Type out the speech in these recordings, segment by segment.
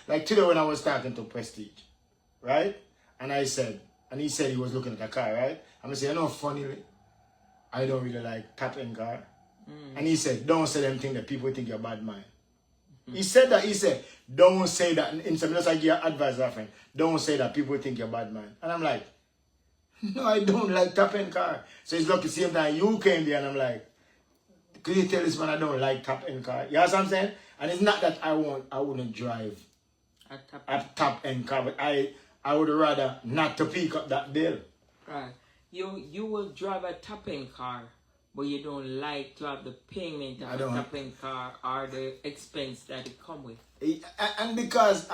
Like today when I was talking to Prestige, right? And he said he was looking at a car, right? I'm gonna say, you know, funnily, I don't really like top-end car. And he said, don't say them things that people think you're a bad man. He said, don't say that. In some minutes I give advice, my friend. Don't say that people think you're a bad man. And I'm like, no, I don't like top-end car. So it's lucky same time you came there and I'm like, could you tell this man I don't like top-end car? You know what I'm saying? And it's not that I wouldn't drive a top-end car, but I would rather not to pick up that bill. Right. You will drive a top-end car, but you don't like to have the payment of a top-end car or the expense that it come with. And because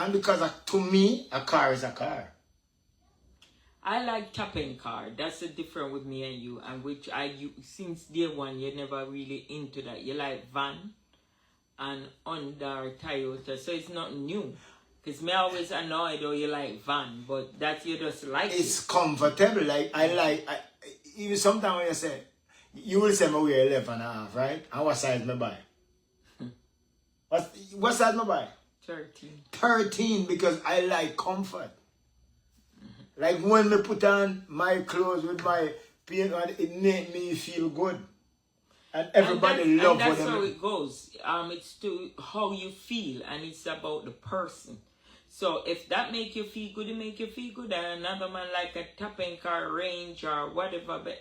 to me, a car is a car. I like top-end car. That's the difference with me and you. And which since day one, you're never really into that. You like van and Honda or Toyota, so it's not new. Because me always annoyed or you like van, but that you just like it's comfortable. Like even sometimes when you say, you will say, I wear 11.5, right? And what size me buy? What size me buy? 13. 13 because I like comfort. Like when me put on my clothes with my paint on, it make me feel good. And everybody loves it. And that's how it goes. It's to how you feel, and it's about the person. So if that make you feel good, it make you feel good. And another man like a top-end car, Range or whatever, but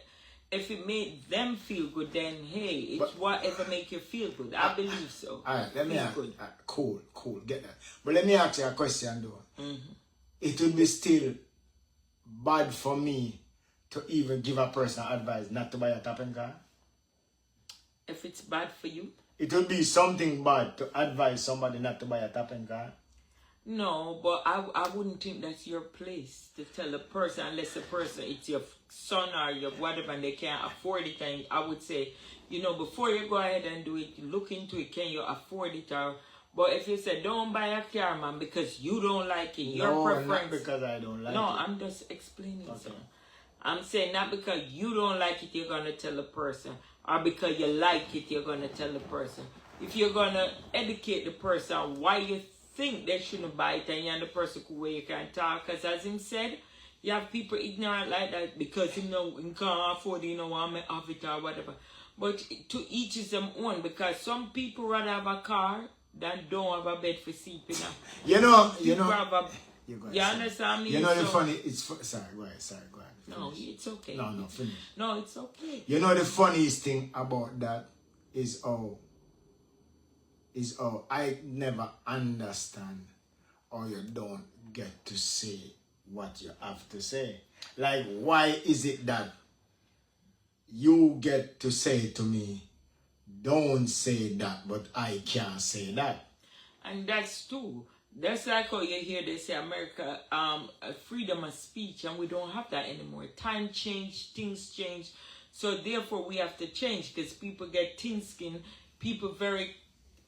if it made them feel good, then hey, it's whatever make you feel good. I believe so. All right, let me ask. Cool, get that. But let me ask you a question though. It would be still bad for me to even give a person advice not to buy a top-end car? If it's bad for you? It would be something bad to advise somebody not to buy a top-end car? No, but I wouldn't think that's your place to tell a person, unless the person, it's your son or your whatever, and they can't afford it. And I would say, you know, before you go ahead and do it, look into it, can you afford it? But if you say, don't buy a car, man, because you don't like it, your preference. Not because I don't like it. No, I'm just explaining something. I'm saying not because you don't like it, you're going to tell the person. Or because you like it, you're going to tell the person. If you're going to educate the person why you think they shouldn't buy it, and you're the person where you can talk. Because as him said, you have people ignorant like that because you can't afford it, you know, want to have it or whatever. But to each is them own, because some people rather have a car than don't have a bed for sleeping. You know, you understand me? You know the funny, sorry, go ahead. No, it's okay. No, finish. No, it's okay. You know the funniest thing about that is I never understand or you don't get to say what you have to say. Like, why is it that you get to say to me, don't say that, but I can't say that? And that's true. That's like how you hear they say America, freedom of speech, and we don't have that anymore. Time change, things change. So therefore we have to change, because people get thin skin. People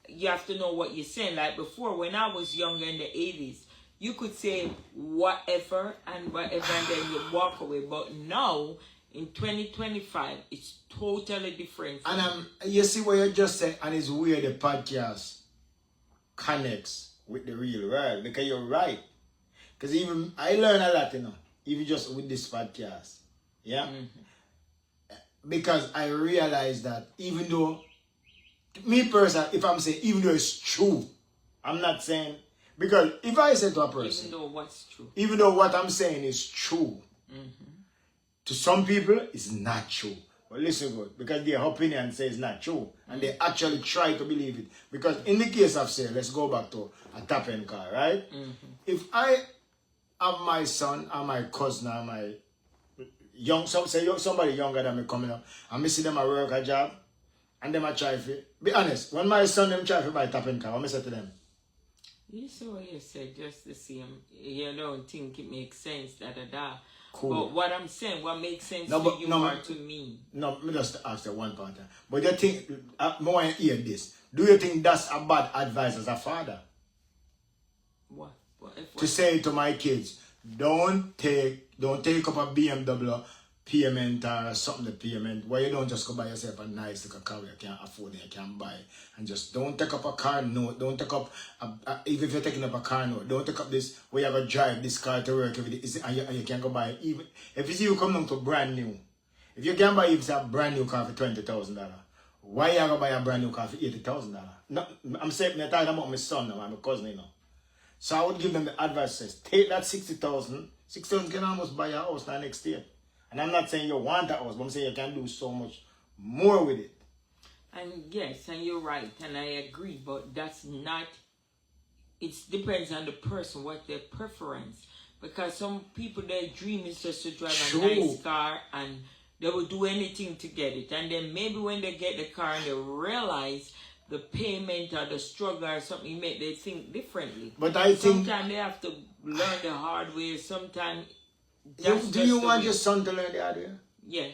you have to know what you're saying. Like before, when I was younger in the 80s, you could say whatever and then you walk away. But now, in 2025, it's totally different. And you see what you just said, and it's weird the podcast connects with the real world, because you're right. Because even I learn a lot, you know, even just with this podcast. Yeah? Because I realize that even though, me personally, if I'm saying, even though it's true, I'm not saying, because if I say to a person, even though what's true, even though what I'm saying is true, to some people, it's not true. But listen good, because their opinion says it's not true, and they actually try to believe it. Because in the case of, say, let's go back to a top-end car, right? If I have my son or my cousin or my somebody younger than me coming up, and me see them at work a job, and them a try to, be honest, when my son them try to buy top-end car, what I say to them? You saw what you said, just the same. You don't think it makes sense, da. Cool. But what I'm saying, what makes sense to you or to me? No, me just ask that one part. But you think, I want to hear this. Do you think that's a bad advice as a father? What? To say to my kids, don't take up a BMW, payment or something, the payment, where you don't just go buy yourself a nice little car you can't afford it, you can't buy. And just don't take up a car note, don't take up, even if you're taking up a car note, don't take up this, where you have to drive this car to work every day, and you can't go buy it. Even if you see you come down to brand new, if you can buy even a brand new car for $20,000, why you gonna buy a brand new car for $80,000? No, I'm talking about my son now, my cousin, you know. So I would give them the advice, says, take that 60,000, 60,000 can almost buy a house now next year. And I'm not saying you want a house, but I'm saying you can do so much more with it. And yes, and you're right, and I agree, but that's not, it depends on the person, what their preference. Because some people, their dream is just to drive a nice car, and they will do anything to get it. And then maybe when they get the car and they realize the payment or the struggle or something, they think differently. But I think sometimes they have to learn the hard way. Sometimes. Do you want your son to learn the hard way? Yeah.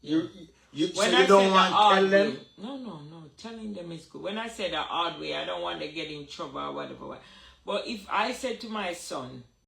So you don't want to tell them? No. Telling them is good. When I say the hard way, I don't want to get in trouble or whatever. But if I said to my son,